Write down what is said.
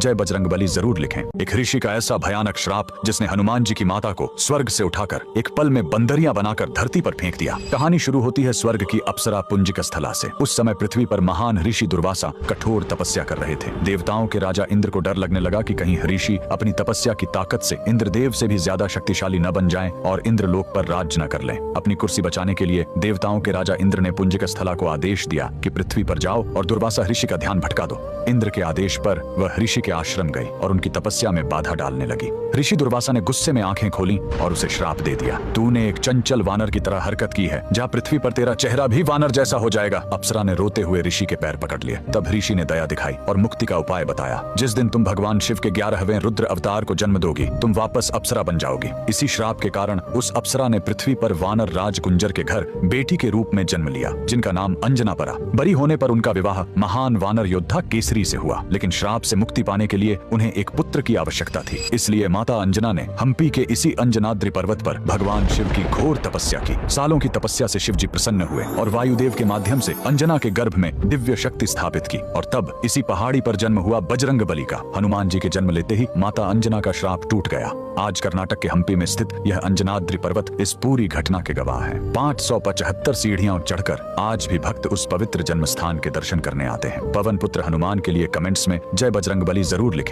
जय बजरंगबली जरूर लिखें। एक ऋषि का ऐसा भयानक श्राप जिसने हनुमान जी की माता को स्वर्ग से उठाकर एक पल में बंदरियां बनाकर धरती पर फेंक दिया। कहानी शुरू होती है स्वर्ग की अप्सरा पुंजिक स्थला से। उस समय पृथ्वी पर महान ऋषि दुर्वासा कठोर तपस्या कर रहे थे। देवताओं के राजा इंद्र को डर लगने लगा कि कहीं ऋषि अपनी तपस्या की ताकत से इंद्रदेव से भी ज्यादा शक्तिशाली न बन जाएं और इंद्रलोक पर राज्य न कर लें। अपनी कुर्सी बचाने के लिए देवताओं के राजा इंद्र ने पुंजिक स्थला को आदेश दिया कि पृथ्वी पर जाओ और दुर्वासा ऋषि का ध्यान भटका दो। इंद्र के आदेश पर वह ऋषि के आश्रम गई और उनकी तपस्या में बाधा डालने लगी। ऋषि दुर्वासा ने गुस्से में आंखें खोली और उसे श्राप दे दिया। तूने एक चंचल वानर की तरह हरकत की है, जा पृथ्वी पर तेरा चेहरा भी वानर जैसा हो जाएगा। अप्सरा ने रोते हुए ऋषि के पैर पकड़ लिए। तब ऋषि ने दया दिखाई और मुक्ति का उपाय बताया। जिस दिन तुम भगवान शिव के 11वें रुद्र अवतार को जन्म दोगी, तुम वापस अप्सरा बन जाओगी। इसी श्राप के कारण उस अप्सरा ने पृथ्वी पर वानर राज गुंजर के घर बेटी के रूप में जन्म लिया, जिनका नाम अंजना पड़ा। बड़ी होने पर उनका विवाह महान वानर योद्धा केसरी से हुआ, लेकिन श्राप से मुक्ति पाने के लिए उन्हें एक पुत्र की आवश्यकता थी। इसलिए माता अंजना ने हम्पी के इसी अंजनाद्रि पर्वत पर भगवान शिव की घोर तपस्या की। सालों की तपस्या से शिव जी प्रसन्न हुए और वायुदेव के माध्यम से अंजना के गर्भ में दिव्य शक्ति स्थापित की और तब इसी पहाड़ी पर जन्म हुआ बजरंगबली का। हनुमान जी के जन्म लेते ही माता अंजना का श्राप टूट गया। आज कर्नाटक के हम्पी में स्थित यह अंजनाद्रि पर्वत इस पूरी घटना के गवाह है। 575 सीढ़ियां चढ़कर आज भी भक्त उस पवित्र जन्म स्थान के दर्शन करने आते हैं। पवन पुत्र हनुमान के लिए कमेंट्स में जय बजरंगबली जरूर लिखें।